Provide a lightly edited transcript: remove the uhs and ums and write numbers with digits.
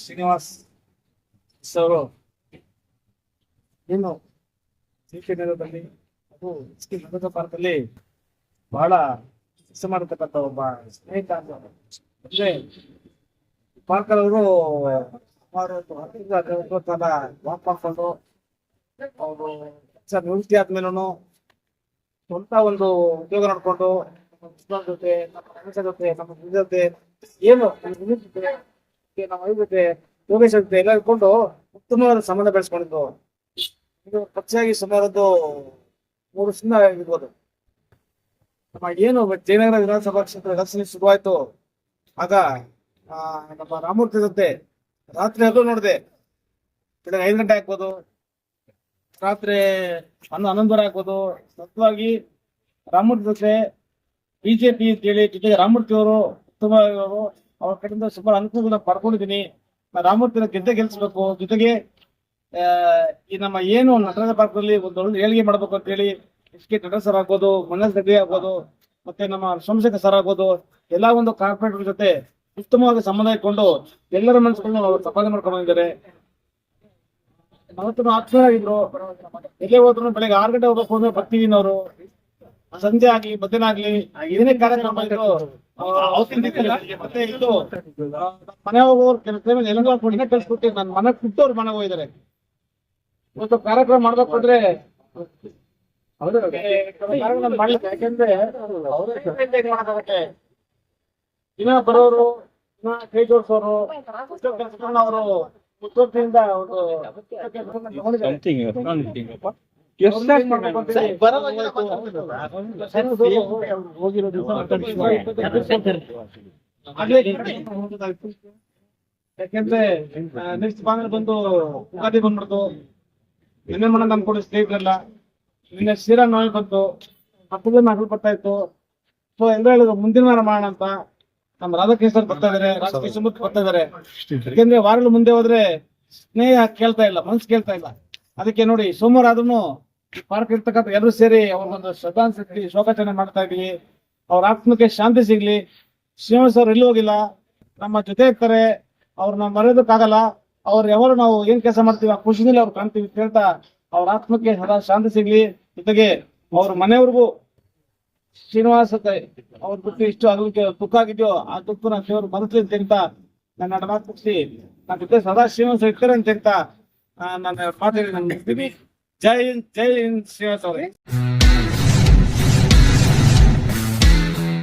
ಶ್ರೀನಿವಾಸ್ ಅವರು ಏನು ನೇರದಲ್ಲಿ ಅದು ನಗರದ ಪಾರ್ಕಲ್ಲಿ ಬಹಳ ಕೆಲಸ ಮಾಡತಕ್ಕಂಥ ಒಬ್ಬ ಸ್ನೇಹಿತ ಅಂದ್ರೆ ಪಾರ್ಕರ್ ಅವರು ಸುಮಾರು 10 ಕಾಲ ವಾಕ್ ಮಾಡ್ಕೊಂಡು ಅವರು ನಿವೃತ್ತಿ ಆದ್ಮೇಲೂ ಸ್ವಂತ ಒಂದು ಉದ್ಯೋಗ ನೋಡ್ಕೊಂಡು ನಮ್ಮ ಜೊತೆ ನಮ್ಮ ಫ್ರೆಂಡ್ಸ್ ಜೊತೆ ನಮ್ಮ ಜೊತೆ ಏನು ನಮ್ಮ ಜೊತೆ ಯೋಗೇಶ್ ಜೊತೆ ಎಲ್ಲ ಇಟ್ಕೊಂಡು ಉತ್ತಮವಾದ ಸಂಬಂಧ ಬೆಳೆಸ್ಕೊಂಡಿದ್ದು. ಇದು ಖರ್ಚಾಗಿ ಸುಮಾರದ್ದು 3 ವರ್ಷದಿಂದ ಇರ್ಬೋದು. ನಮ್ಮ ಏನು ಜಯನಗರ ವಿಧಾನಸಭಾ ಕ್ಷೇತ್ರ ಎಲೆಕ್ಷನ್ ಶುರುವಾಯ್ತು ಆಗ ನಮ್ಮ ರಾಮಮೂರ್ತಿ ಜೊತೆ ರಾತ್ರಿ ಎಲ್ಲೂ ನೋಡಿದೆ. ಬೆಳಗ್ಗೆ 5 ಗಂಟೆ ಆಗ್ಬೋದು, ರಾತ್ರಿ 11 ಆಗ್ಬೋದು. ಸ್ವಂತವಾಗಿ ರಾಮಮೂರ್ತಿ ಜೊತೆ ಬಿಜೆಪಿ ಅಂತೇಳಿ ಜೊತೆಗೆ ರಾಮಮೂರ್ತಿ ಅವರು ಉತ್ತಮ ಅವ್ರ ಕಡೆಯಿಂದ ಸುಮಾರು ಅನುಕೂಲ ಪಡ್ಕೊಂಡಿದ್ದೀನಿ. ರಾಮಮೂರ್ತಿನ ಗೆಲ್ಲಿಸ್ಬೇಕು. ಜೊತೆಗೆ ಈ ನಮ್ಮ ಏನು ನಟರಾಜ ಪಾರ್ಕಲ್ಲಿ ಒಂದು ಒಳ್ಳೆ ಏಳಿಗೆ ಮಾಡ್ಬೇಕು ಅಂತ ಹೇಳಿ ಎಸ್.ಕೆ. ನಟ ಸರ್ ಆಗ್ಬೋದು, ಮನೋಜ್ ರೆಡ್ಡಿ ಆಗ್ಬೋದು, ಮತ್ತೆ ನಮ್ಮ ಸೋಮಶೇಖರ್ ಸರ್ ಆಗ್ಬೋದು, ಎಲ್ಲಾ ಒಂದು ಕಾರ್ಪೊರೇಟರ್ ಜೊತೆ ಉತ್ತಮವಾಗಿ ಸಂಬಂಧ ಇಟ್ಕೊಂಡು ಎಲ್ಲರ ಮನಸ್ಸುಗಳನ್ನ ಅವರು ಸಂಪಾದನೆ ಮಾಡ್ಕೊಂಡು ಬಂದಿದ್ದಾರೆ. ಅವತ್ತು ಆತ್ಮೀಯರಾಗಿದ್ರು. ಎಲ್ಲೇ ಹೋದ್ರು ಬೆಳಗ್ಗೆ 6 ಗಂಟೆ ಹೋಗ್ಬೇಕು ಅಂದ್ರೆ ಬರ್ತೀವಿ ಅವರು. ಸಂಜೆ ಆಗ್ಲಿ ಮಧ್ಯಾಹ್ನ ಆಗ್ಲಿ ಏನೇ ಕಾರ್ಯಕ್ರಮ ಇದ್ರು ಮತ್ತೆ ಇದು ಮನೆ ಹೋಗೋರು ಎಲ್ಲ ಕಳ್ಸ್ಬಿಟ್ಟು ನನ್ನ ಮನೆ ಬಿಟ್ಟವ್ರು ಮನೆಗೆ ಹೋಗಿದ್ದಾರೆ. ಇವತ್ತು ಕಾರ್ಯಕ್ರಮ ಮಾಡ್ಬೇಕು ಅಂದ್ರೆ ಮಾಡ್ಲಿಕ್ಕೆ, ಯಾಕೆಂದ್ರೆ ದಿನ ಬರೋರು, ದಿನ ಕೈ ಜೋಡಿಸೋರು, ಅವರು ಮುತ್ತುವರ್ತಿಯಿಂದ ಒಂದು ಯಾಕೆಂದ್ರೆ ನೆಕ್ಸ್ಟ್ ಬಾಂಗ್ಲ ಬಂದು ಉಗಾದಿ ಬಂದ್ಬಿಡ್ತು. ನಿನ್ನೆ ಮಾಡೋಣ ನಮ್ಕೊಂಡು ಸ್ನೇಹಿತರೆಲ್ಲ ನಿನ್ನೆ ಶ್ರೀರಾಮನವಮಿ ಬಂತು, ಹಬ್ಬದ ಮಗಳು ಬರ್ತಾ ಇತ್ತು. ಸೊ ಎಲ್ಲ ಹೇಳಿದ್ರು ಮುಂದಿನ ವಾರ ಮಾಡೋಣ ಅಂತ. ನಮ್ಮ ರಾಧಾಕೃಷ್ಣ ಬರ್ತಾ ಇದಾರೆ, ರಾಧಾಕೃಷ್ಣಮೂರ್ತಿ ಬರ್ತಾ ಇದಾರೆ. ಯಾಕೆಂದ್ರೆ ವಾರಗಳು ಮುಂದೆ ಹೋದ್ರೆ ಸ್ನೇಹ ಕೇಳ್ತಾ ಇಲ್ಲ, ಮನ್ಸು ಕೇಳ್ತಾ ಇಲ್ಲ. ಅದಕ್ಕೆ ನೋಡಿ ಸೋಮವಾರ ಆದ್ರೂ ಪಾರ್ಕ್ ಇರ್ತಕ್ಕಂಥ ಎಲ್ಲರೂ ಸೇರಿ ಅವ್ರಿಗೊಂದು ಶ್ರದ್ಧಾಂಜಲಿ ಶೋಕಾಚರಣೆ ಮಾಡ್ತಾ ಇದೀವಿ. ಅವ್ರ ಆತ್ಮಕ್ಕೆ ಶಾಂತಿ ಸಿಗ್ಲಿ. ಶ್ರೀನಿವಾಸ್ ಅವ್ರು ಎಲ್ಲೂ ಹೋಗಿಲ್ಲ, ನಮ್ಮ ಜೊತೆ ಇರ್ತಾರೆ. ಅವ್ರನ್ನ ಮರೆಯೋದಕ್ಕಾಗಲ್ಲ. ಅವ್ರು ಯಾವಾಗ ನಾವು ಏನ್ ಕೆಲಸ ಮಾಡ್ತೀವಿ ಆ ಖುಷಿನಲ್ಲಿ ಅವ್ರು ಕಾಣ್ತೀವಿ ಹೇಳ್ತಾ ಅವ್ರ ಆತ್ಮಕ್ಕೆ ಸದಾ ಶಾಂತಿ ಸಿಗ್ಲಿ. ಜೊತೆಗೆ ಅವ್ರ ಮನೆಯವ್ರಿಗೂ ಶ್ರೀನಿವಾಸ ಅವ್ರ ಬಿಟ್ಟು ಇಷ್ಟು ಅದಕ್ಕೆ ದುಃಖ ಆಗಿದೆಯೋ ಆ ದುಃಖನ ದೇವರು ಮನಸ್ಲಿ ಅಂತ ನನ್ನ ಮಾತು ಮುಗಿಸಿ ನನ್ನ ಜೊತೆ ಸದಾ ಶ್ರೀನಿವಾಸ ಇರ್ತಾರೆ ಅಂತ ನನ್ನ ಮಾತಾಡಿ ನಾನು ಜೈ ಹಿಂದ್ ಶ್ರೀನಿವಾಸ್ ಅವರೇ.